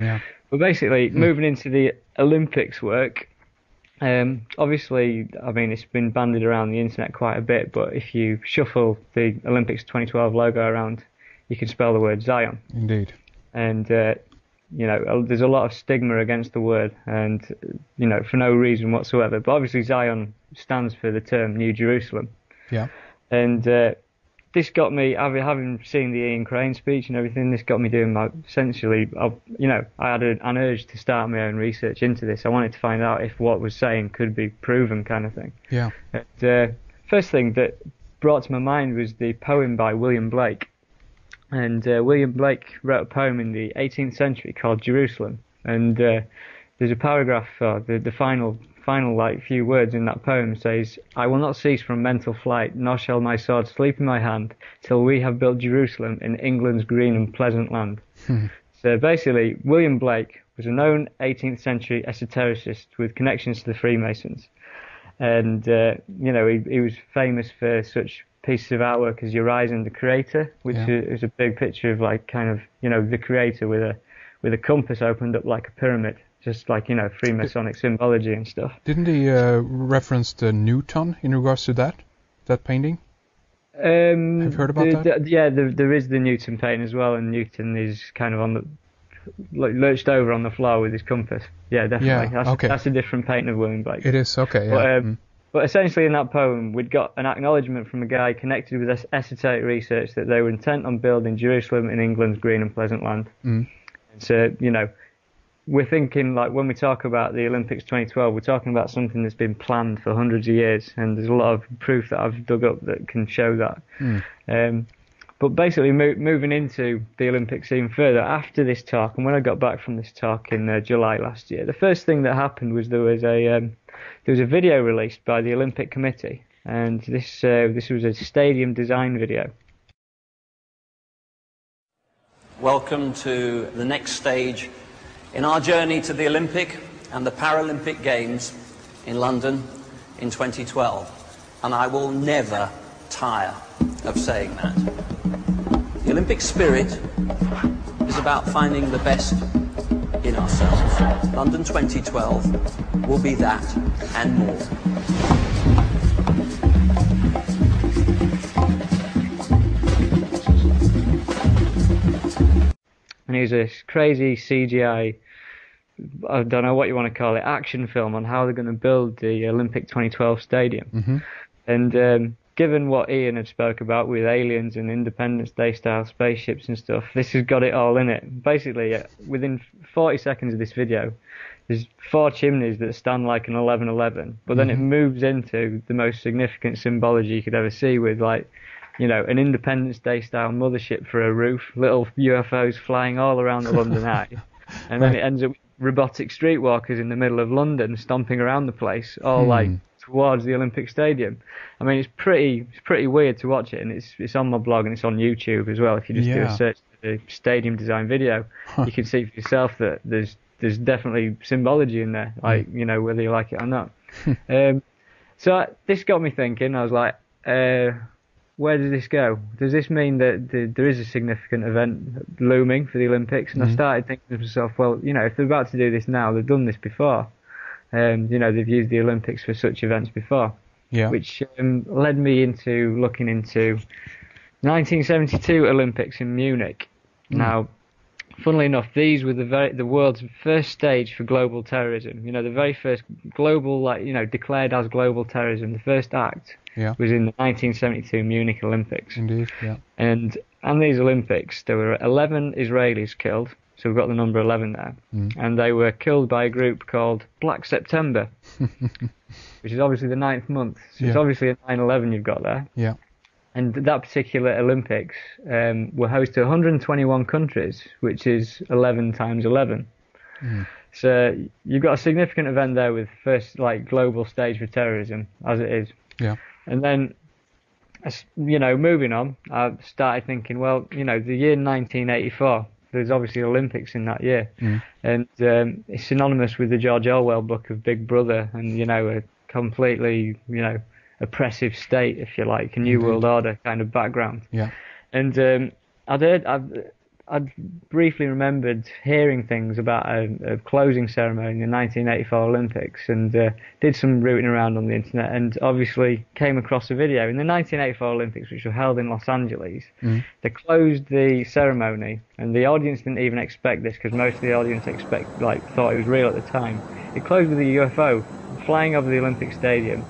Yeah. But basically, moving into the Olympics work, obviously, I mean, it's been bandied around the internet quite a bit, but if you shuffle the Olympics 2012 logo around, you can spell the word Zion. Indeed. And, there's a lot of stigma against the word, and, for no reason whatsoever. But obviously, Zion stands for the term New Jerusalem. Yeah. And this got me, having seen the Ian Crane speech and everything, this got me doing I had an urge to start my own research into this. I wanted to find out if what was saying could be proven, kind of thing. Yeah. And, first thing that brought to my mind was the poem by William Blake. And William Blake wrote a poem in the 18th century called Jerusalem. And there's a paragraph, the final few words in that poem says, "I will not cease from mental flight, nor shall my sword sleep in my hand, till we have built Jerusalem in England's green and pleasant land." So basically, William Blake was a known 18th century esotericist with connections to the Freemasons. And, he was famous for such pieces of artwork as Urizen the Creator, which is a big picture of the Creator with a compass opened up like a pyramid. Just like, Freemasonic symbology and stuff. Didn't he reference the Newton in regards to that painting? Have you heard about that? There is the Newton painting as well, and Newton is kind of lurched over on the floor with his compass. Yeah, definitely. Yeah, That's a different painting of William Blake. It is, okay, yeah. But essentially in that poem, we'd got an acknowledgement from a guy connected with esoteric research that they were intent on building Jerusalem in England's green and pleasant land. And so, we're thinking, like, when we talk about the Olympics 2012, we're talking about something that's been planned for hundreds of years, and there's a lot of proof that I've dug up that can show that. But basically, moving into the Olympics even further, after this talk, and when I got back from this talk in July last year, the first thing that happened was there was a video released by the Olympic Committee, and this was a stadium design video. Welcome to the next stage in our journey to the Olympic and the Paralympic Games in London in 2012. And I will never tire of saying that. The Olympic spirit is about finding the best in ourselves. London 2012 will be that and more. And it was this crazy CGI, I don't know what you want to call it, action film on how they're going to build the Olympic 2012 stadium. And given what Ian had spoke about with aliens and Independence Day style spaceships and stuff, this has got it all in it. Basically, within 40 seconds of this video, there's 4 chimneys that stand like an 11-11, but then it moves into the most significant symbology you could ever see with, like, an Independence Day style mothership for a roof, little UFOs flying all around the London Eye, and then it ends up with robotic streetwalkers in the middle of London stomping around the place, all like towards the Olympic Stadium. I mean, it's pretty weird to watch it, and it's on my blog and it's on YouTube as well. If you just do a search for the stadium design video, you can see for yourself that there's definitely symbology in there, like, whether you like it or not. So this got me thinking. I was like, where does this go? Does this mean that there is a significant event looming for the Olympics? And I started thinking to myself, well, if they're about to do this now, they've done this before. They've used the Olympics for such events before. Yeah. Which led me into looking into 1972 Olympics in Munich. Now, funnily enough, these were the world's first stage for global terrorism. The very first global, declared as global terrorism. The first act was in the 1972 Munich Olympics. Indeed, yeah. And these Olympics, there were 11 Israelis killed. So we've got the number 11 there. And they were killed by a group called Black September, which is obviously the 9th month. So it's obviously a 9/11 you've got there. Yeah. And that particular Olympics were host to 121 countries, which is 11 times 11. So you've got a significant event there with first global stage for terrorism, as it is. Yeah. And then, moving on, I started thinking, well, the year 1984, there's obviously Olympics in that year. And it's synonymous with the George Orwell book of Big Brother and, a completely, oppressive state, if you like, a New World Order kind of background. Yeah. And I I'd briefly remembered hearing things about a closing ceremony in the 1984 Olympics, and did some rooting around on the internet, and obviously came across a video in the 1984 Olympics, which were held in Los Angeles. They closed the ceremony, and the audience didn't even expect this, because most of the audience thought it was real at the time. It closed with a UFO flying over the Olympic Stadium,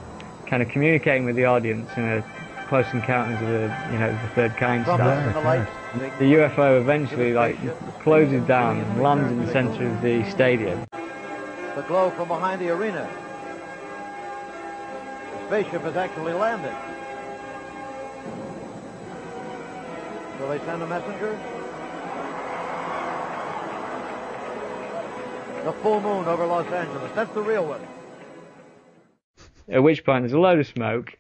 kind of communicating with the audience in a Close Encounters of the Third Kind style. The UFO eventually closes down and lands in the center of the stadium. The glow from behind the arena. The spaceship has actually landed. Will they send a messenger? The full moon over Los Angeles. That's the real one. At which point there's a load of smoke,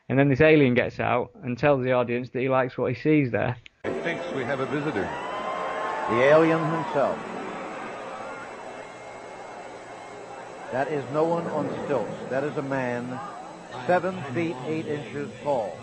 and then this alien gets out and tells the audience that he likes what he sees there. He thinks we have a visitor. The alien himself. That is no one on stilts. That is a man 7 feet 8 inches tall.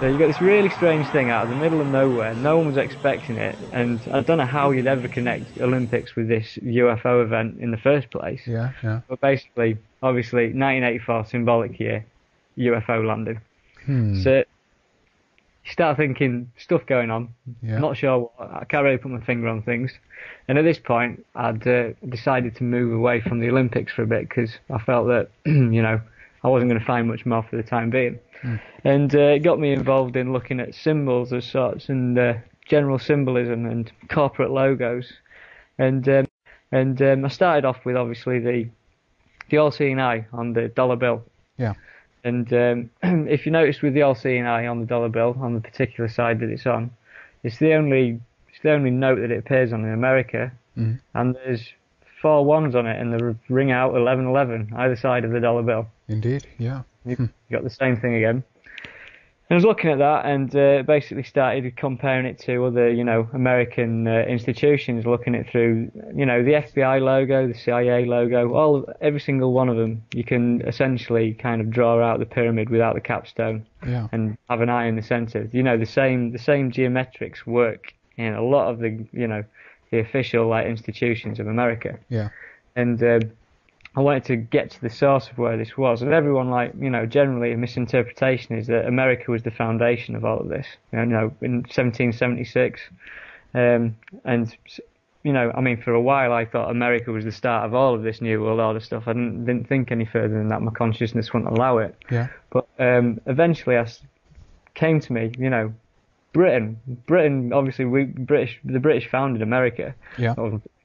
So you got this really strange thing out of the middle of nowhere. No one was expecting it, and I don't know how you'd ever connect Olympics with this UFO event in the first place. Yeah. But basically, obviously, 1984 symbolic year, UFO landing. So you start thinking stuff going on. Yeah. Not sure what. I can't really put my finger on things. And at this point, I'd decided to move away from the Olympics for a bit, because I felt that I wasn't going to find much more for the time being. And it got me involved in looking at symbols of sorts, and general symbolism and corporate logos. And I started off with obviously the all-seeing eye on the dollar bill. Yeah. And if you notice with the all-seeing eye on the dollar bill, on the particular side that it's on, it's the only note that it appears on in America, and there's 4 ones on it, and they ring out 1111 either side of the dollar bill. Indeed, yeah. You got the same thing again. And I was looking at that, and basically started comparing it to other, American institutions, looking it through, the FBI logo, the CIA logo, every single one of them. You can essentially kind of draw out the pyramid without the capstone, and have an eye in the center. The same geometrics work in a lot of the official institutions of America. Yeah. And I wanted to get to the source of where this was, and everyone, generally a misinterpretation is that America was the foundation of all of this. In 1776, and for a while I thought America was the start of all of this New World Order stuff. I didn't think any further than that. My consciousness wouldn't allow it. Yeah. But eventually, came to me. Britain. Obviously, the British founded America. Yeah.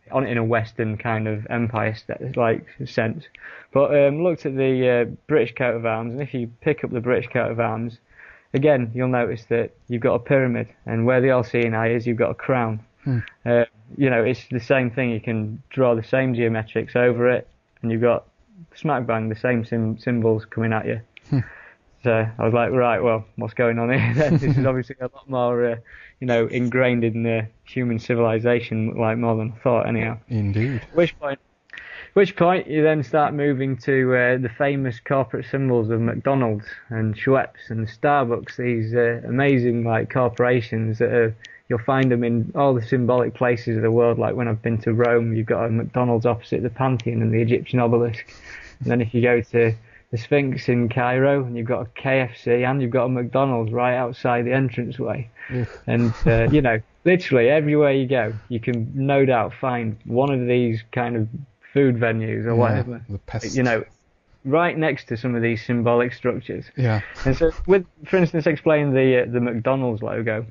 On it in a Western kind of empire sense, but looked at the British coat of arms, and if you pick up the British coat of arms, again you'll notice that you've got a pyramid, and where the all-seeing eye is, you've got a crown. It's the same thing. You can draw the same geometrics over it, and you've got smack bang the same symbols coming at you. So I was like, right, well, what's going on here? This is obviously a lot more, ingrained in the human civilization, more than I thought, anyhow. Indeed. Which point you then start moving to the famous corporate symbols of McDonald's and Schweppes and Starbucks. These amazing corporations that are, you'll find them in all the symbolic places of the world. Like when I've been to Rome, you've got a McDonald's opposite the Pantheon and the Egyptian obelisk. And then if you go to the Sphinx in Cairo, and you've got a KFC, and you've got a McDonald's right outside the entranceway. And, literally everywhere you go, you can no doubt find one of these kind of food venues or whatever. The pest. Right next to some of these symbolic structures. Yeah. And so, for instance, explain the McDonald's logo,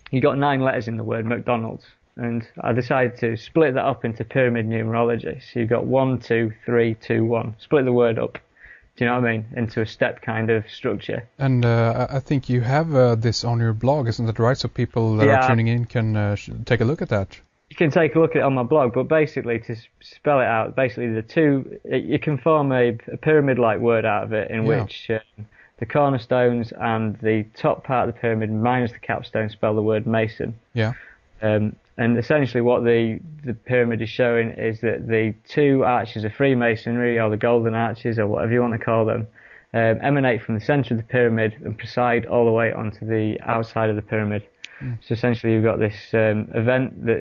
you got 9 letters in the word McDonald's. And I decided to split that up into pyramid numerology. So you've got 1, 2, 3, 2, 1. Split the word up. Do you know what I mean? Into a step kind of structure. And I think you have this on your blog, isn't that right? So people that are tuning in can take a look at that. You can take a look at it on my blog, but basically, to spell it out, basically you can form a pyramid-like word out of it, in which the cornerstones and the top part of the pyramid minus the capstone spell the word Mason. Yeah. And essentially what the pyramid is showing is that the 2 arches of Freemasonry, or the golden arches, or whatever you want to call them, emanate from the centre of the pyramid and preside all the way onto the outside of the pyramid. So essentially, you've got this event that